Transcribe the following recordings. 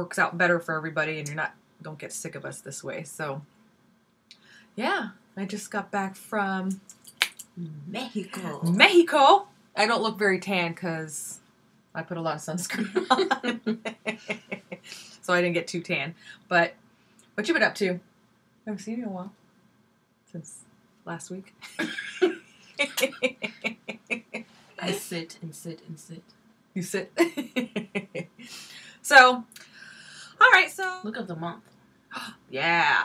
works out better for everybody and don't get sick of us this way. So yeah, I just got back from Mexico. I don't look very tan because I put a lot of sunscreen on. So I didn't get too tan. But what you been up to? I haven't seen you in a while. Since last week. I sit and sit and sit. You sit. So, all right, so. Look of the month. Yeah.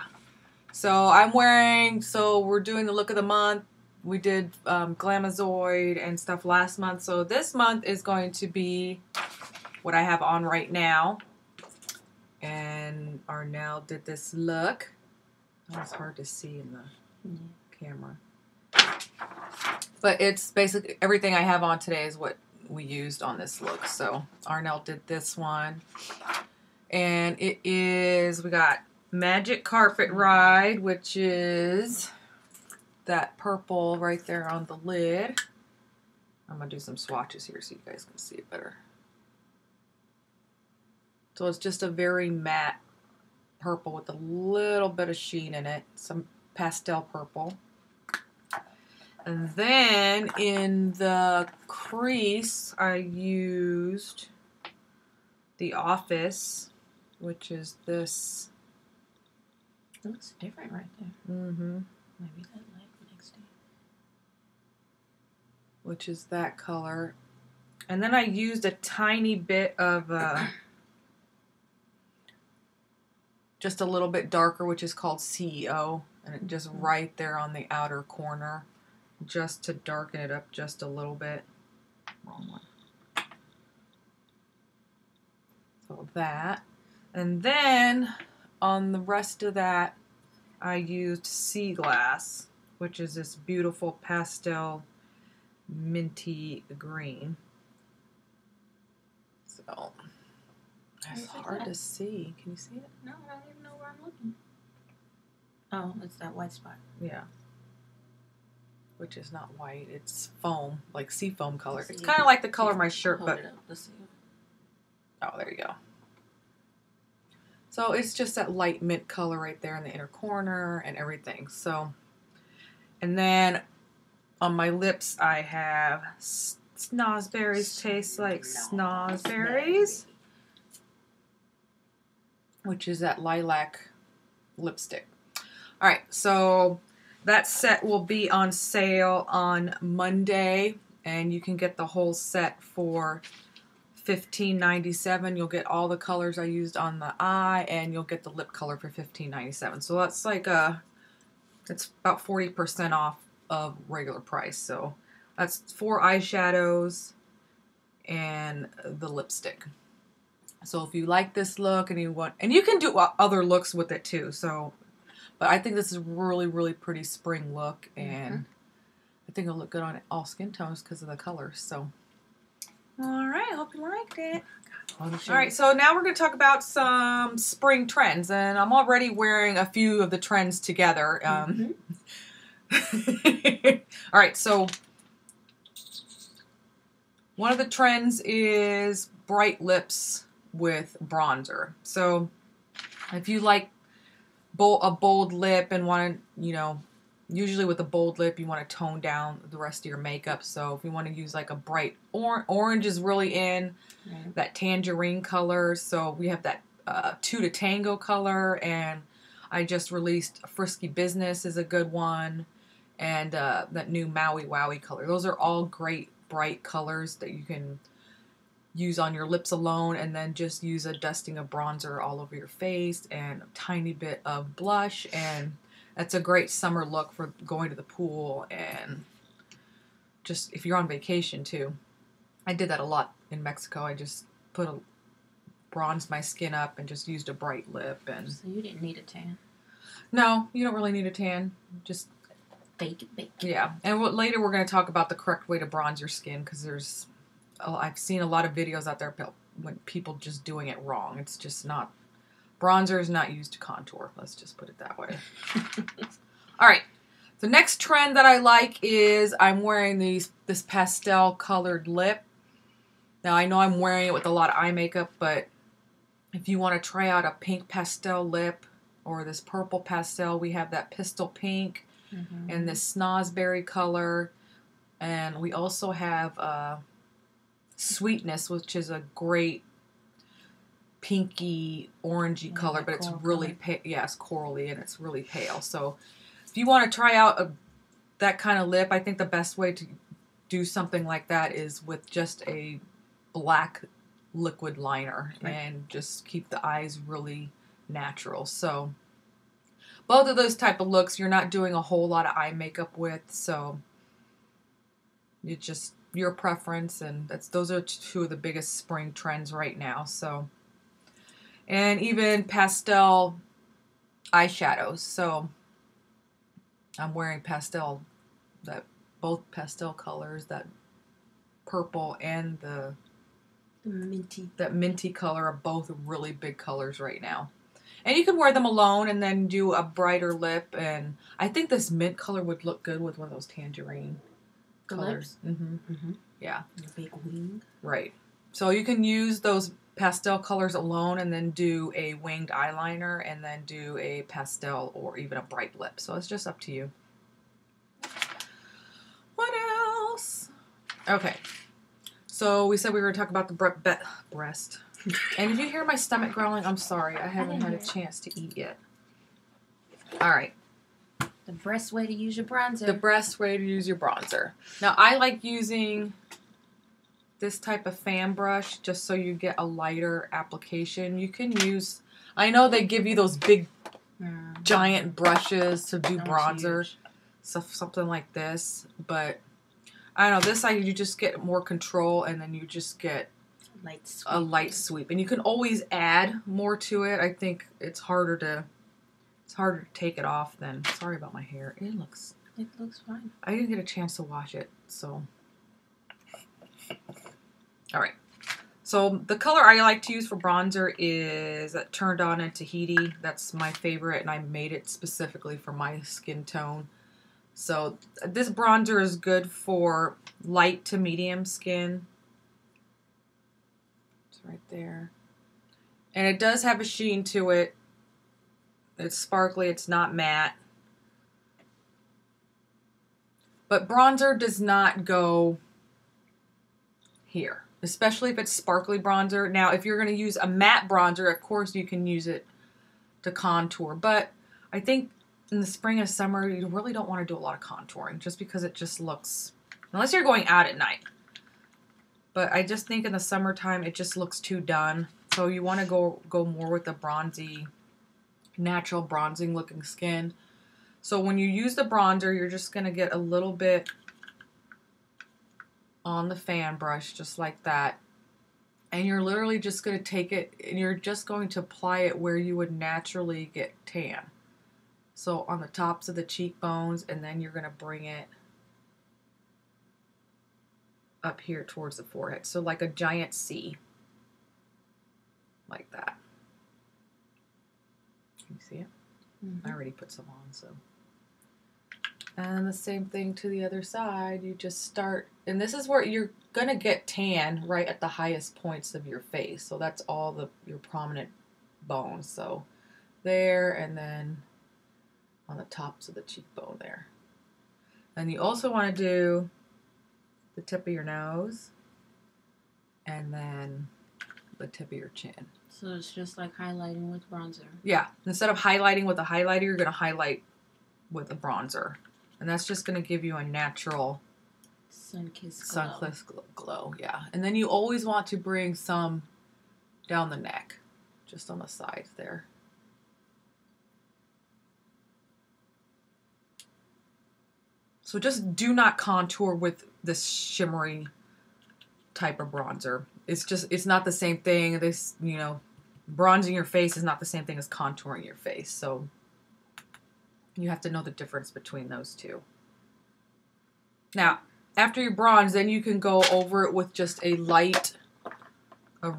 So we're doing the look of the month. We did Glamazoid and stuff last month. So this month is going to be what I have on right now. And Arnell did this look. That was hard to see in the camera. But it's basically everything I have on today is what we used on this look. So Arnell did this one. And it is, we got Magic Carpet Ride, which is that purple right there on the lid. I'm going to do some swatches here so you guys can see it better. So it's just a very matte purple with a little bit of sheen in it. Some pastel purple. And then in the crease, I used The Office, which is this. It looks different right there. Mm-hmm. Maybe that light next day. Which is that color. And then I used a tiny bit of just a little bit darker, which is called CEO. And it just right there on the outer corner. Just to darken it up just a little bit. Wrong one. So that. And then on the rest of that, I used Sea Glass, which is this beautiful pastel minty green. So it's hard to see. Can you see it? No, I don't even know where I'm looking. Oh, it's that white spot. Yeah. Which is not white. It's foam, like sea foam color. It's kind of like the color of my shirt, but... Oh, there you go. So it's just that light mint color right there in the inner corner and everything. So, and then on my lips I have Snozberries Taste Like Snozberries, which is that lilac lipstick. All right, so that set will be on sale on Monday, and you can get the whole set for $15.97. You'll get all the colors I used on the eye, and you'll get the lip color for $15.97. So that's like it's about 40% off of regular price. So that's 4 eyeshadows and the lipstick. So if you like this look and you can do other looks with it too. So, but I think this is a really, really pretty spring look, and I think it'll look good on all skin tones because of the colors. So. All right, hope you liked it. All right, so now we're going to talk about some spring trends, and I'm already wearing a few of the trends together. All right, so one of the trends is bright lips with bronzer. So if you like a bold lip and want to, usually with a bold lip, you want to tone down the rest of your makeup. So if you want to use like a bright orange is really in, that tangerine color. So we have that 2 to Tango color, and I just released Frisky Business is a good one, and that new Maui Wowie color. Those are all great bright colors that you can use on your lips alone, and then just use a dusting of bronzer all over your face and a tiny bit of blush, and that's a great summer look for going to the pool and just if you're on vacation too. I did that a lot in Mexico. I just bronzed my skin up and just used a bright lip. And so you didn't need a tan? No, you don't really need a tan. Just bake it. Yeah, and later we're going to talk about the correct way to bronze your skin, because I've seen a lot of videos out there when people just doing it wrong. It's just not. Bronzer is not used to contour. Let's just put it that way. All right. The next trend that I like is I'm wearing this pastel colored lip. Now I know I'm wearing it with a lot of eye makeup, but If you want to try out a pink pastel lip or this purple pastel, we have that pistol pink and this snozberry color. And we also have Sweetness, which is a great pinky orangey color, but it's really pale. Yeah, it's corally and it's really pale. So if you want to try out that kind of lip, I think the best way to do something like that is with just a black liquid liner and just keep the eyes really natural. So both of those type of looks you're not doing a whole lot of eye makeup with, so it's just your preference, and those are two of the biggest spring trends right now. So, and even pastel eyeshadows. So I'm wearing both pastel colors, that purple and that minty color are both really big colors right now. And you can wear them alone and then do a brighter lip. And I think this mint color would look good with one of those tangerine colors. Yeah. The big wing. Right. So you can use those pastel colors alone and then do a winged eyeliner and then do a pastel or even a bright lip. So it's just up to you. What else? Okay. So we said we were going to talk about the breast. And if you hear my stomach growling, I'm sorry. I haven't had a chance to eat yet. All right. The best way to use your bronzer. The best way to use your bronzer. Now, I like using this type of fan brush just so you get a lighter application. You can use, I know they give you those big giant brushes to do bronzer. Something like this. But I don't know. This side, you just get more control and then you just get a light sweep, and you can always add more to it. I think it's harder to take it off than. Sorry about my hair. It looks fine. I didn't get a chance to wash it, so. All right. So the color I like to use for bronzer is Turned On in Tahiti. That's my favorite, and I made it specifically for my skin tone. So this bronzer is good for light to medium skin. Right there. And it does have a sheen to it. It's sparkly. It's not matte. But bronzer does not go here. Especially if it's sparkly bronzer. Now, if you're going to use a matte bronzer, of course you can use it to contour. But I think in the spring and summer, you really don't want to do a lot of contouring. Just because it just looks... Unless you're going out at night. But I just think in the summertime, it just looks too done. So you want to go more with the bronzy, natural bronzing looking skin. So when you use the bronzer, you're just going to get a little bit on the fan brush, just like that. And you're literally just going to take it, and you're just going to apply it where you would naturally get tan. So on the tops of the cheekbones, and then you're going to bring it up here towards the forehead. So like a giant C. Like that. Can you see it? I already put some on, so. And the same thing to the other side. You just start, and this is where you're going to get tan right at the highest points of your face. So that's all your prominent bones. So there, and then on the tops of the cheekbone there. And you also want to do the tip of your nose, and then the tip of your chin. So it's just like highlighting with bronzer. Yeah. Instead of highlighting with a highlighter, you're going to highlight with a bronzer. And that's just going to give you a natural sun-kissed glow. Yeah. And then you always want to bring some down the neck, just on the sides there. So just do not contour with this shimmery type of bronzer. It's not the same thing. This, bronzing your face is not the same thing as contouring your face. So you have to know the difference between those two. Now, after you bronze, then you can go over it with just a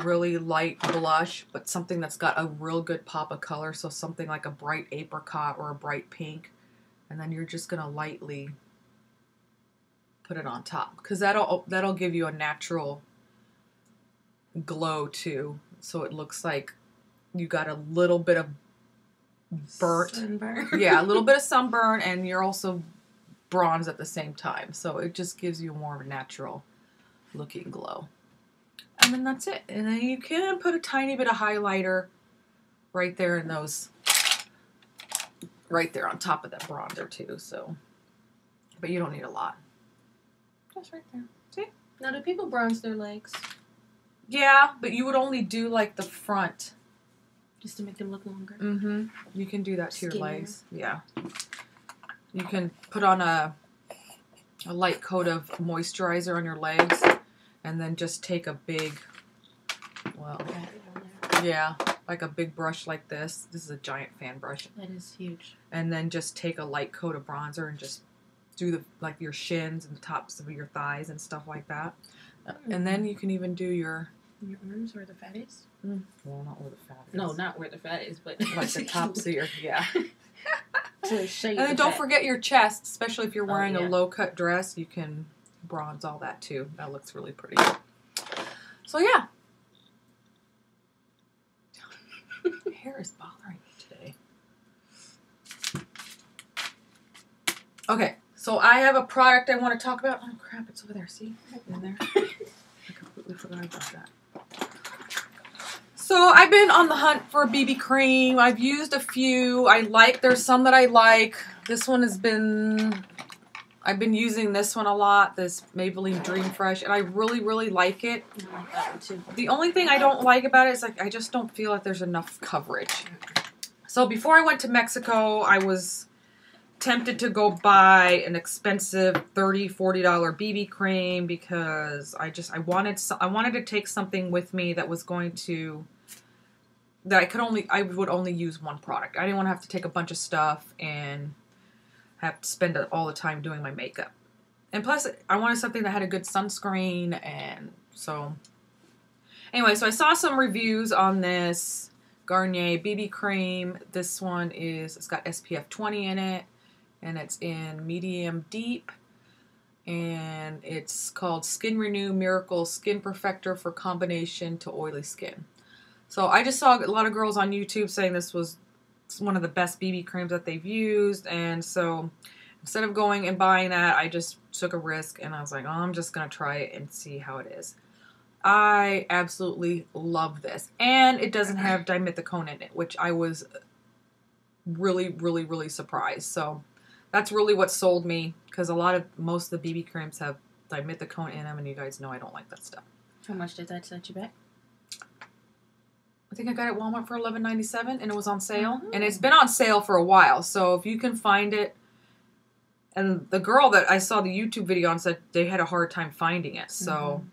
really light blush, but something that's got a real good pop of color. So something like a bright apricot or a bright pink. And then you're just going to lightly put it on top, because that'll give you a natural glow too. So it looks like you got a little bit of burnt. Sunburn. Yeah, a little bit of sunburn, and you're also bronze at the same time. So it just gives you more of a natural looking glow. And then that's it. And then you can put a tiny bit of highlighter right there in those, right there on top of that bronzer too. So, but you don't need a lot. Just right there. See? Now, do people bronze their legs? Yeah, but you would only do like the front. Just to make them look longer? Mm-hmm. You can do that to your Skinnier. legs. Yeah. You can put on a light coat of moisturizer on your legs and then just take a big, well, yeah, like a big brush like this. This is a giant fan brush. That is huge. And then just take a light coat of bronzer and just do the, like your shins and the tops of your thighs and stuff like that. And then you can even do your arms where the fat is? Well, not where the fat is. No, not where the fat is, but like the tops of your, yeah. To shade And then don't forget your chest, especially if you're wearing yeah. a low-cut dress. You can bronze all that too. That looks really pretty. So yeah. My hair is bothering me today. Okay, so I have a product I want to talk about. Oh crap, it's over there. See? In there. I completely forgot about that. So I've been on the hunt for a BB cream. I've used a few. There's some that I like. This one I've been using this one a lot, this Maybelline Dream Fresh, and I really, really like it. I like that one too. The only thing I don't like about it is like I just don't feel like there's enough coverage. So before I went to Mexico, I was tempted to go buy an expensive $30, $40 BB cream because I wanted to take something with me that was going to I would only use one product. I didn't want to have to take a bunch of stuff and have to spend all the time doing my makeup. And plus, I wanted something that had a good sunscreen, and so anyway, so I saw some reviews on this Garnier BB cream. This one it's got SPF 20 in it, and it's in medium deep, and it's called Skin Renew Miracle Skin Perfector for combination to oily skin. So I just saw a lot of girls on YouTube saying this was one of the best BB creams that they've used, and so instead of going and buying that, I just took a risk, and I was like, oh, I'm just going to try it and see how it is. I absolutely love this, and it doesn't have dimethicone in it, which I was really, really, really surprised. So that's really what sold me, because most of the BB creams have dimethicone in them, and you guys know I don't like that stuff. How much did that set you back? I think I got it at Walmart for $11.97, and it was on sale. Mm-hmm. And it's been on sale for a while, so if you can find it. And the girl that I saw the YouTube video on said they had a hard time finding it. So, mm-hmm.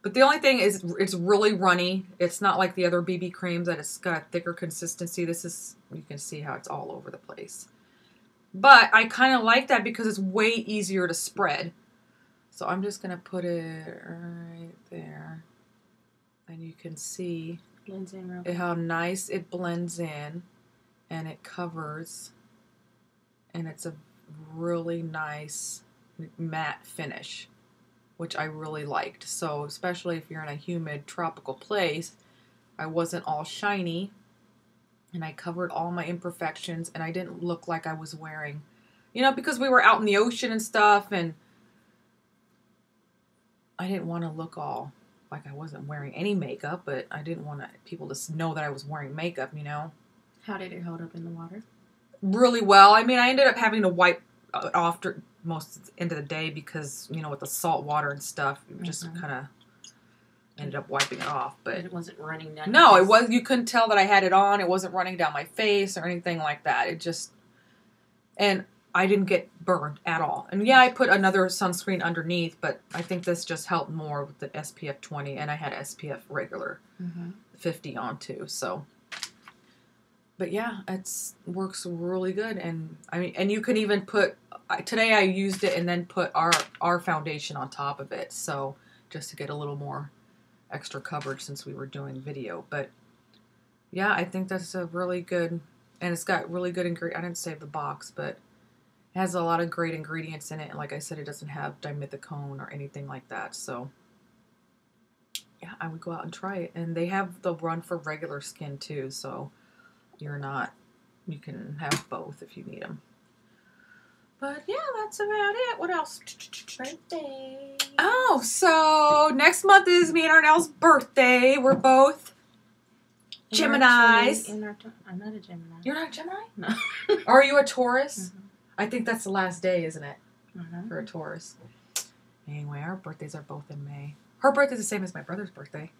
But the only thing is it's really runny. It's not like the other BB creams that it's got a thicker consistency. You can see how it's all over the place. But I kind of like that because it's way easier to spread. So I'm just going to put it right there. And you can see blends in real good. How nice it blends in, and it covers, and it's a really nice matte finish, which I really liked. So especially if you're in a humid tropical place, I wasn't all shiny, and I covered all my imperfections, and I didn't look like I was wearing, because we were out in the ocean and stuff, and I didn't want to look all like I wasn't wearing any makeup, but I didn't want people to know that I was wearing makeup, How did it hold up in the water? Really well. I mean, I ended up having to wipe it off most of the end of the day because, with the salt water and stuff, just kind of ended up wiping it off. But it wasn't running down. No, it was. You couldn't tell that I had it on. It wasn't running down my face or anything like that. And I didn't get burned at all. And yeah, I put another sunscreen underneath, but I think this just helped more with the SPF 20, and I had SPF regular 50 on too. So, but yeah, works really good. And I mean, and you can even today I used it and then put our foundation on top of it. So just to get a little more extra coverage since we were doing video. But yeah, I think that's a really good, and it's got really good ingredients. I didn't save the box, but it has a lot of great ingredients in it. And like I said, it doesn't have dimethicone or anything like that. So yeah, I would go out and try it. And they have the run for regular skin too, so you can have both if you need them. But yeah, that's about it. What else? Birthday. Oh, so next month is me and Arnell's birthday. We're both Geminis. I'm not a Gemini. You're not a Gemini? No. Are you a Taurus? Mm-hmm. I think that's the last day, isn't it? Mm-hmm. For a Taurus. Anyway, our birthdays are both in May. Her birthday's the same as my brother's birthday.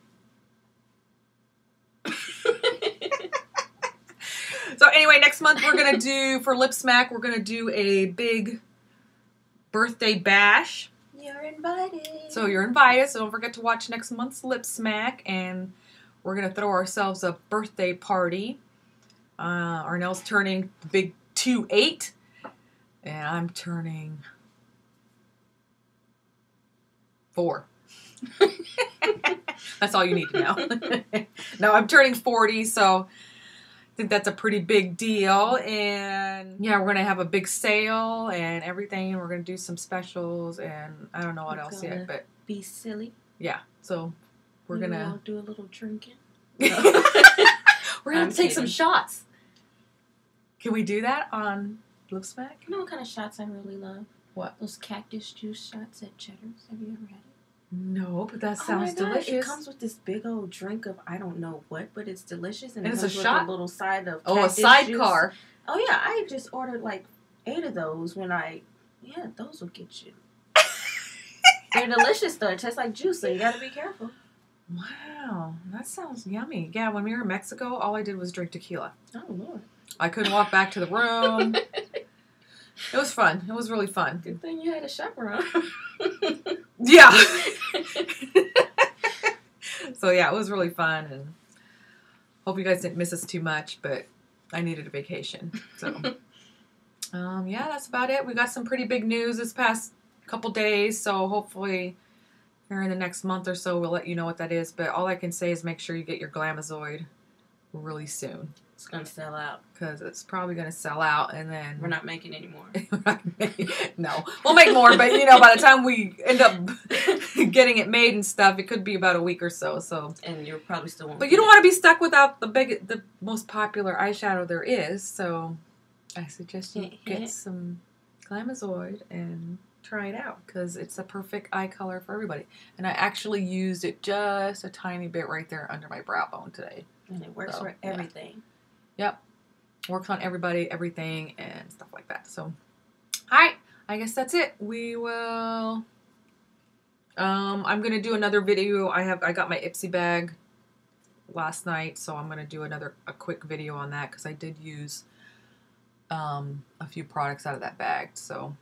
So anyway, next month we're going to do, for Lipsmack, we're going to do a big birthday bash. You're invited. So you're invited, so don't forget to watch next month's Lipsmack, and we're going to throw ourselves a birthday party. Arnell's turning the big 28, and I'm turning 4. That's all you need to know. No, I'm turning 40, so I think that's a pretty big deal. And yeah, we're going to have a big sale and everything. We're going to do some specials, and I don't know what else yet, but be silly. Yeah, so we're going to do a little drinking. We're going to take some shots. Can we do that on Lipsmack? You know what kind of shots I really love? What? Those cactus juice shots at Cheddar's. Have you ever had it? No, but that sounds delicious. It comes with this big old drink of I don't know what, but it's delicious. And it it's comes a with shot? a little side of a cactus sidecar. Juice. Oh, yeah. I just ordered like 8 of those when yeah, those will get you. They're delicious, though. It tastes like juice, so you got to be careful. Wow, that sounds yummy. Yeah, when we were in Mexico, all I did was drink tequila. Oh, Lord. I couldn't walk back to the room. It was fun. It was really fun. Good thing you had a chaperone. Yeah. So, yeah, it was really fun. And hope you guys didn't miss us too much, but I needed a vacation. So, yeah, that's about it. We got some pretty big news this past couple days. So, hopefully, here in the next month or so, we'll let you know what that is. But all I can say is make sure you get your Glamazoid really soon. It's going to sell out. Because it's probably going to sell out, and then... We're not making any more. No. We'll make more, but, by the time we end up getting it made and stuff, it could be about a week or so. And you're probably still won't. But you don't want to be stuck without the most popular eyeshadow there is, so I suggest you get some Glamazoid and try it out, because it's a perfect eye color for everybody. And I actually used it just a tiny bit right there under my brow bone today. And it works for everything. Yep. Works on everybody, everything, and stuff like that. So, alright. I guess that's it. We will... I'm going to do another video. I got my Ipsy bag last night, so I'm going to do a quick video on that, because I did use a few products out of that bag. So,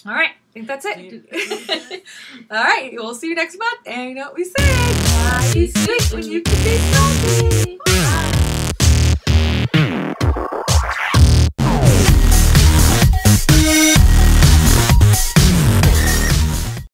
alright. I think that's it. Alright. We'll see you next month. And you know what we say. Be sweet when you can be salty.